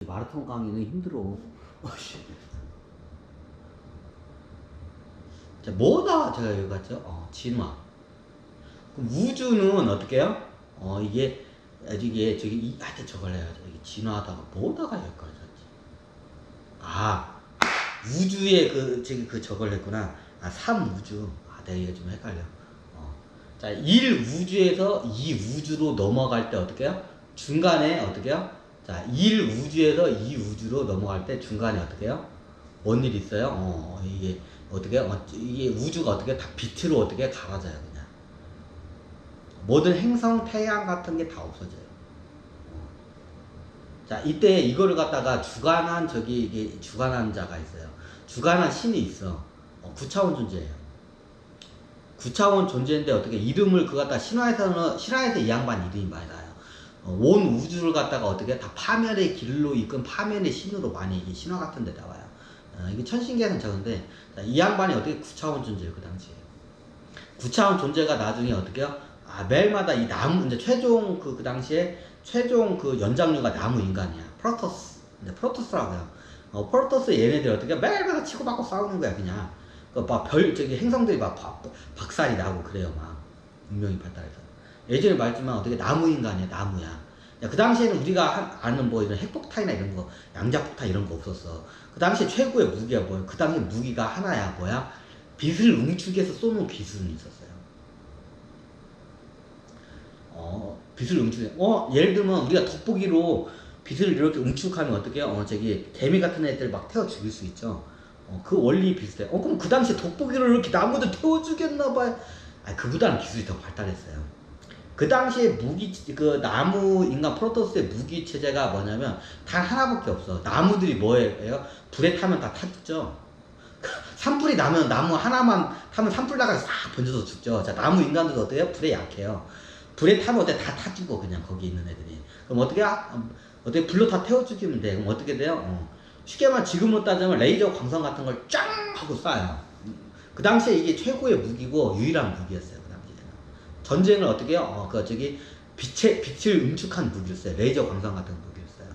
마라톤 강의는 힘들어. 자, 뭐다 제가 여기 갔죠? 진화. 그럼 우주는 어떻게 해요? 이게 저기 하여튼 저걸 해야죠. 이게 진화하다가 뭐다가 여기까지 왔지? 우주에 저걸 했구나. 삼우주. 내가 이게 좀 헷갈려. 자, 1우주에서 2우주로 넘어갈 때 어떻게 해요? 중간에 어떻게 해요? 자, 1우주에서 2우주로 넘어갈 때 중간에 어떻게 해요? 뭔 일이 있어요? 이게 어떻게 해요? 이게 우주가 어떻게 다 빛으로 어떻게 갈아져요, 그냥. 모든 행성, 태양 같은 게 다 없어져요. 자, 이때 이거를 갖다가 주관한 이게 주관한 자가 있어요. 주관한 신이 있어. 9차원 존재예요. 9차원 존재인데 어떻게 이름을 그거 갖다 신화에서 이 양반 이름이 많이 나요. 온 우주를 갖다가 어떻게 다 파멸의 길로 이끈 파멸의 신으로 많이 이게 신화 같은 데 나와요. 이게 천신계에서는 적은데, 이 양반이 어떻게 9차원 존재예요, 그 당시에. 9차원 존재가 나중에 어떻게요? 매일마다 이 나무, 이제 최종 그 당시에 최종 그 연장류가 나무 인간이야. 프로토스. 이제 프로토스라고 해요. 프로토스 얘네들 어떻게 매일마다 치고받고 싸우는 거야, 그냥. 저기 행성들이 박살이 나고 그래요, 막. 문명이 발달해서. 예전에 말했지만 어떻게 나무 인간이야, 나무야. 그 당시에는 우리가 아는 뭐 이런 핵폭탄이나 이런 거, 양자폭탄 이런 거 없었어. 그 당시에 최고의 무기가 뭐야? 그 당시 무기가 하나야, 뭐야? 빛을 응축해서 쏘는 기술이 있었어요. 빛을 응축해. 예를 들면 우리가 돋보기로 빛을 이렇게 응축하면 어떻게 해요? 저기 개미 같은 애들 막 태워 죽일 수 있죠. 그 원리 비슷해. 그럼 그 당시에 돋보기를 이렇게 나무들 태워 죽였나봐요. 그보다는 기술이 더 발달했어요. 그 당시에 그 나무 인간 프로토스의 무기 체제가 뭐냐면 단 하나밖에 없어. 나무들이 뭐예요? 불에 타면 다 타죽죠. 산불이 나면 나무 하나만 타면 산불 나가서 싹 번져서 죽죠. 자, 나무 인간들도 어때요? 불에 약해요. 불에 타면 어때? 다 타죽어, 그냥 거기 있는 애들이. 그럼 어떻게 불로 다 태워 죽이면 돼. 그럼 어떻게 돼요? 쉽게 말하면 지금으로 따지면 레이저 광선 같은 걸 짱 하고 쏴요. 그 당시에 이게 최고의 무기고 유일한 무기였어요. 그 당시에는. 전쟁을 어떻게 해요? 빛을 응축한 무기를 써요. 레이저 광선 같은 무기를 써요.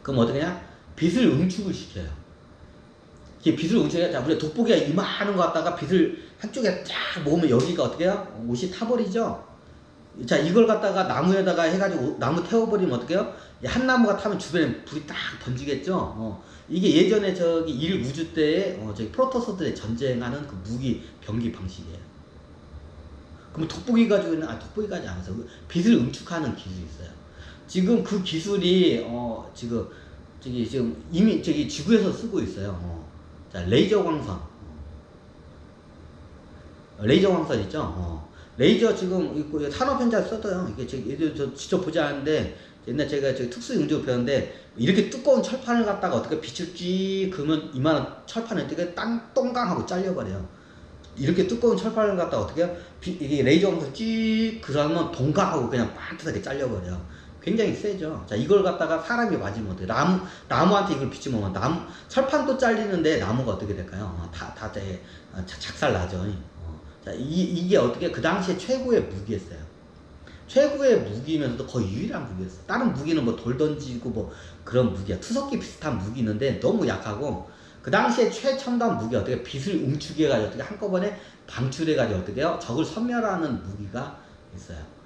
그럼 어떻게 하냐? 빛을 응축을 시켜요. 이게 빛을 응축해. 자, 우리가 돋보기가 이만한 거 갖다가 빛을 한쪽에 쫙 모으면 여기가 어떻게 해요? 옷이 타버리죠? 자, 이걸 갖다가 나무에다가 해가지고 나무 태워버리면 어떻게 해요? 한 나무가 타면 주변에 불이 딱 번지겠죠? 이게 예전에 저기 1우주 때에 저기 프로토스들의 전쟁하는 그 무기, 병기 방식이에요. 그럼 돋보기 가지고는, 돋보기 가지 않아서 빛을 응축하는 기술이 있어요. 지금 그 기술이, 지금 이미 저기 지구에서 쓰고 있어요. 자, 레이저 광선. 레이저 광선 있죠? 레이저 지금 산업 현장 써도요. 이게 저 직접 보지 않았는데 옛날 제가 저기 특수 응급을 배웠는데 이렇게 두꺼운 철판을 갖다가 어떻게 빛을 쭉 그러면 이만한 철판을 어떻게 똥강하고 잘려버려요. 이렇게 두꺼운 철판을 갖다가 어떻게 해요? 이게 레이저 광선 쭉 그러면 동강하고 그냥 반듯하게 잘려버려요. 굉장히 세죠. 자, 이걸 갖다가 사람이 맞으면 어때요? 나무한테 이걸 비치면 철판도 잘리는데 나무가 어떻게 될까요? 작살 나죠. 자, 이게 어떻게 그 당시에 최고의 무기였어요. 최고의 무기면서도 거의 유일한 무기였어요. 다른 무기는 뭐 돌 던지고 뭐 그런 무기야. 투석기 비슷한 무기 있는데 너무 약하고 그 당시에 최첨단 무기 어떻게 빛을 응축해가지고 어떻게 한꺼번에 방출해가지고 어떻게 해요? 적을 섬멸하는 무기가 있어요.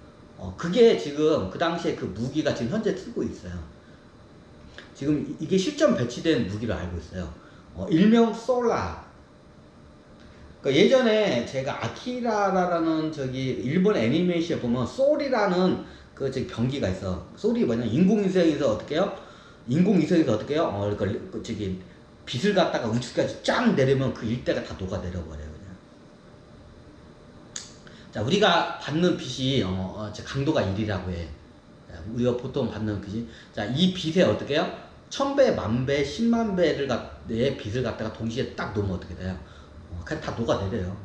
그게 지금 그 당시에 그 무기가 지금 현재 쓰고 있어요. 지금 이게 실전 배치된 무기로 알고 있어요. 일명 솔라. 그러니까 예전에 제가 아키라라는 저기 일본 애니메이션 보면 소리라는 그 저기 병기가 있어. 소리 뭐냐? 인공위성에서 어떻게 해요? 인공위성에서 어떻게 해요? 그러니까 저기 빛을 갖다가 우주까지 쫙 내리면 그 일대가 다 녹아 내려버려요, 그냥. 자, 우리가 받는 빛이 강도가 1이라고 해. 우리가 보통 받는 빛이. 자, 이 빛에 어떻게 해요? 1000배, 10,000배, 100,000배의 빛을 갖다가 동시에 딱 놓으면 어떻게 돼요? 그냥 다 녹아내려요.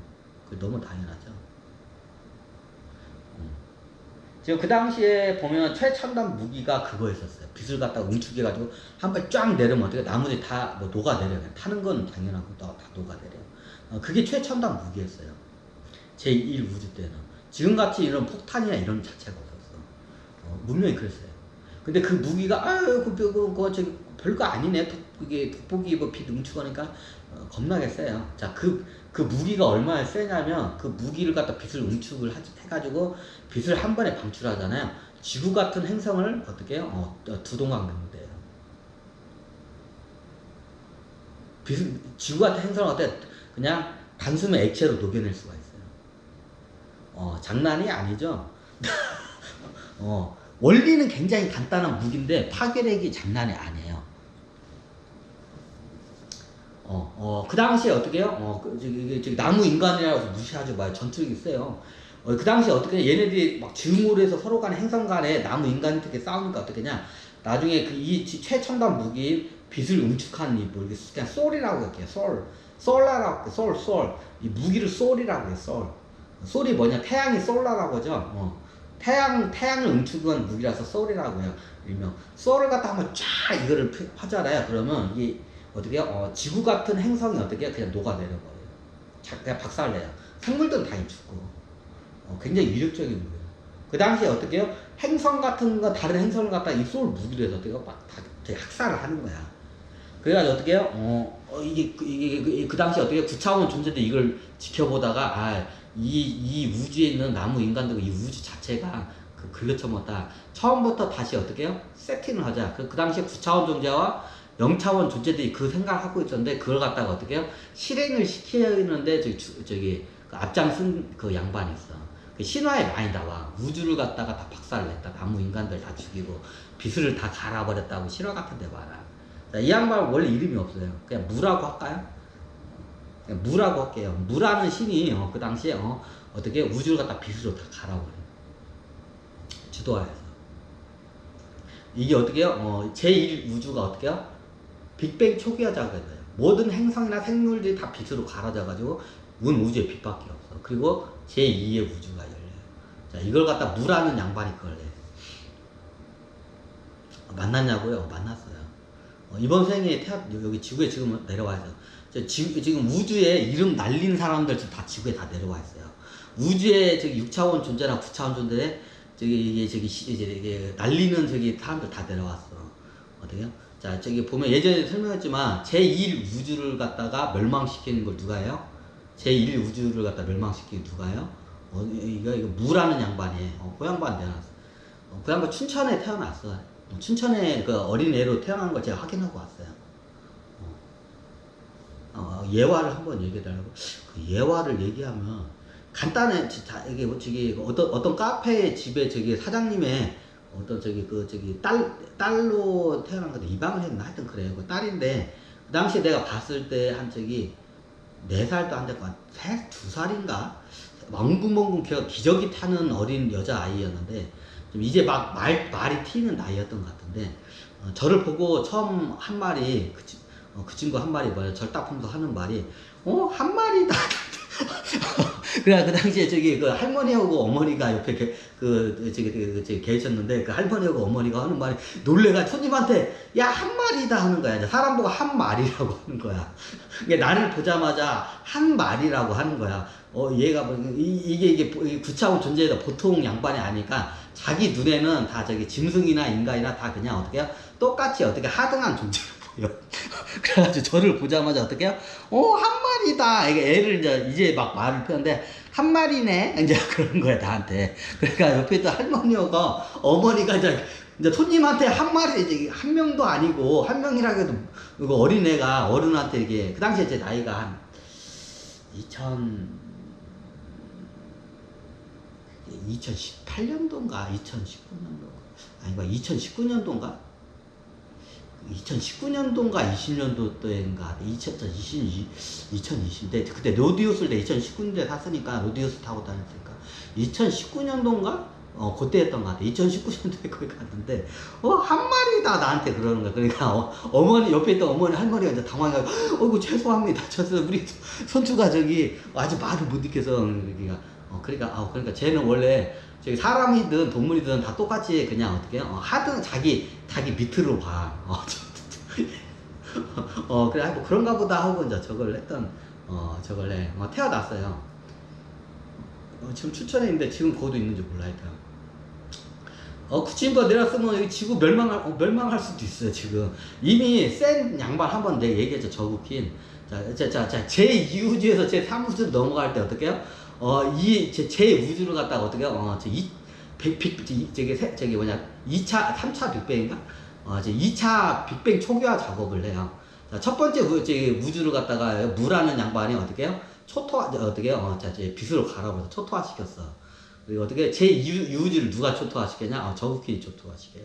그 너무 당연하죠. 지금 그 당시에 보면 최첨단 무기가 그거였었어요. 빛을 갖다가 응축해가지고 한 발 쫙 내리면 어떻게 나머지 다 뭐 녹아내려요. 타는 건 당연하고 다 녹아내려요. 그게 최첨단 무기였어요. 제1우주 때는. 지금같이 이런 폭탄이나 이런 자체가 없었어. 문명이 그랬어요. 근데 그 무기가 아유 저기 별거 아니네. 이게 돋보기 뭐 빛 응축하니까 겁나게 세요. 자, 그 무기가 얼마나 세냐면 그 무기를 갖다 빛을 응축을 해가지고 빛을 한 번에 방출하잖아요. 지구 같은 행성을 어떻게 해요? 두 동강경대예요. 지구 같은 행성을 어때? 그냥 단숨에 액체로 녹여낼 수가 있어요. 장난이 아니죠. 원리는 굉장히 간단한 무기인데 파괴력이 장난이 아니에요. 그 당시에 어떻게 해요? 저기 나무 인간이라고 무시하지 마요. 전투력이 세요. 그 당시에 어떻게 해요? 얘네들이 막 즈음으로 서로 간에 행성 간에 나무 인간이 이렇게 싸우니까 어떻게 냐 나중에 이 최첨단 무기 빛을 응축한 뭐 그냥 솔이라고 할게요. 솔라라고 할게요. 솔. 이 무기를 솔이라고 해요. 솔이 뭐냐? 태양이 솔라라고 하죠. 태양을 응축한 무기라서 솔이라고 해요. 일명 솔을 갖다 한번 쫙 이거를 하잖아요. 그러면 이게 어떻게 해요? 지구 같은 행성이 어떻게 해요? 그냥 녹아내려버려요. 그냥 박살내요. 생물들은 당연히 죽고. 굉장히 위력적인 무기예요. 그 당시에 어떻게 해요? 행성 같은 거, 다른 행성을 갖다 이 솔 무기로 해서 어떻게 해요? 막 다 학살을 하는 거야. 그래가지고 어떻게 해요? 이게 그 당시에 어떻게 해요? 9차원 존재들 이걸 지켜보다가, 이 우주에 있는 나무 인간들, 이 우주 자체가 글러쳐먹다. 처음부터 다시 어떻게 해요? 세팅을 하자. 그 당시에 9차원 존재와 0차원 존재들이 그 생각을 하고 있었는데, 그걸 갖다가 어떻게 해요? 실행을 시키는데, 그 앞장쓴 그 양반이 있어. 그 신화에 많이 나와. 우주를 갖다가 다 박살냈다. 나무 인간들 다 죽이고, 빛을 다 갈아버렸다고 신화 같은 데 봐라. 자, 이 양반 원래 이름이 없어요. 그냥 무라고 할까요? 그냥 무라고 할게요. 무라는 신이 그 당시에 어떻게 우주를 갖다 빛으로 다 갈아버려. 지도하에서. 이게 어떻게 해요? 제1 우주가 어떻게 해요? 빅뱅 초기화자가 돼요. 모든 행성이나 생물들이 다 빛으로 갈아져가지고 온 우주에 빛밖에 없어. 그리고 제2의 우주가 열려요. 자, 이걸 갖다 무라는 양반이 그걸 해. 만났냐고요? 만났어요. 이번 생에 여기 지구에 지금 내려와 있어요. 지금 우주에 이름 날린 사람들 지금 다 지구에 다 내려와 있어요. 우주에 저기 6차원 존재나 9차원 존재에 이게 날리는 사람들 다 내려왔어. 어떻게요? 자, 보면 예전에 설명했지만 제1 우주를 갖다가 멸망시키는 걸 누가 해요? 제1 우주를 갖다 멸망시키는 누가 해요? 이거 무라는 양반이에요. 그 양반 내놨어. 그 양반 춘천에 태어났어. 춘천에 그 어린애로 태어난 걸 제가 확인하고 왔어요. 예화를 한번 얘기해달라고. 그 예화를 얘기하면 간단해. 이게 어떤 카페 집에 사장님의 딸로 태어난 건데 입양을 했나 하여튼 그래요. 그 딸인데 그 당시에 내가 봤을 때 한 4살도 안 됐고 한 2살인가 멍궁멍궁 기저귀 타는 어린 여자아이였는데 좀 이제 막 말이 튀는 나이였던 것 같은데 저를 보고 처음 한 말이 그 친구 한 말이 뭐야? 절 딱 보면서 하는 말이 한 마리다. 그래 그 당시에 그 할머니하고 어머니가 옆에 계셨는데 그 할머니하고 어머니가 하는 말이 놀래가 손님한테 야 한 마리다 하는 거야. 사람 보고 한 마리라고 하는 거야. 나를 보자마자 한 마리라고 하는 거야. 얘가 이게 9차원 존재에다 보통 양반이 아니까 자기 눈에는 다 짐승이나 인간이나 다 그냥 어떻게 똑같이 어떻게 하등한 존재로 보여. 그래가지고 저를 보자마자 어떻게 해요? 한 마리다. 애를 이제 막 말을 펴는데 한 마리네. 이제 그런 거야 나한테. 그러니까 옆에 있던 할머니가 어머니가 이제 손님한테 한 마리 한 명도 아니고 한 명이라 해도 이거 어린애가 어른한테 이게 그 당시에 제 나이가 한 2018년도인가 2019년도인가 아닌가 2019년도인가 2019년도인가 20년도인가 2020대 그때 로디우스를 2019년도에 샀으니까 로디우스 타고 다녔으니까 2019년도인가 그때 했던 것 같아. 2019년도에 거기 갔는데 한 마리다 나한테 그러는 거야. 그러니까 어머니 옆에 있던 어머니 할머니가 이제 당황해가지고 어이구 죄송합니다. 우리 손주가 아직 말을 못 익혀서 그러니까 쟤는 원래 사람이든 동물이든 다 똑같이 그냥 어떻게 하든 자기 밑으로 봐. 그래 뭐 그런가 보다 하고 이제 저걸 해. 태어났어요. 지금 추천해 있는데 지금 거기도 있는지 몰라. 일단 구친바 내렸으면 여기 지구 멸망할 수도 있어요, 지금. 이미 센 양반 한번 내가 얘기했죠, 저국킨. 제2우주에서 제3우주로 넘어갈 때 어떻게 해요? 제2우주로 갔다가 어떻게 해요? 저기 뭐냐, 3차 빅뱅인가? 2차 빅뱅 초기화 작업을 해요. 자, 첫 번째 우주를 갔다가 무라는 양반이 어떻게 해요? 어떻게 해요? 빛으로 가라고 해서 초토화 시켰어. 그리고 어떻게 제2우주를 누가 초토화시켰냐? 저구킨이 초토화시켜요.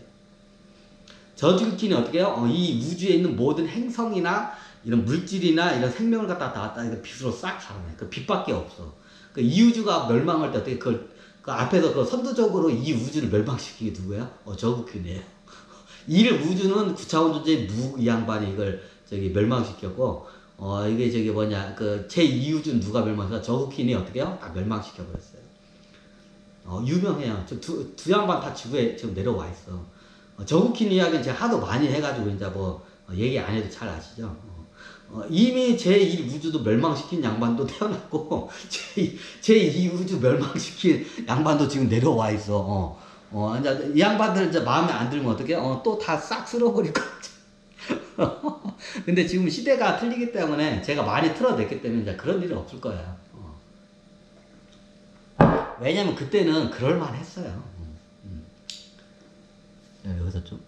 저구킨이 어떻게 해요? 이 우주에 있는 모든 행성이나 이런 물질이나 이런 생명을 갖다 빛으로 싹 갈아내. 그 빛밖에 없어. 그 이 우주가 멸망할 때 어떻게 그 앞에서 그 선두적으로 이 우주를 멸망시키게 누구예요? 저구킨이에요. 이를 우주는 9차원 존재의 이 양반이 이걸 멸망시켰고, 이게 뭐냐, 그 제2우주는 누가 멸망시켜? 저구킨이 어떻게 해요? 다 멸망시켜버렸어요. 유명해요. 두 양반 다 지구에 지금 내려와 있어. 저구킨 이야기는 제가 하도 많이 해가지고 이제 얘기 안 해도 잘 아시죠? 이미 제1우주도 멸망시킨 양반도 태어났고 제2우주 멸망시킨 양반도 지금 내려와 있어. 이제 이 양반들 이제 마음에 안 들면 어떻게? 또 다 싹 쓸어버릴 것 같아. 근데 지금 시대가 틀리기 때문에 제가 많이 틀어냈기 때문에 이제 그런 일은 없을 거예요. 왜냐면 그때는 그럴만 했어요. 여기서 좀.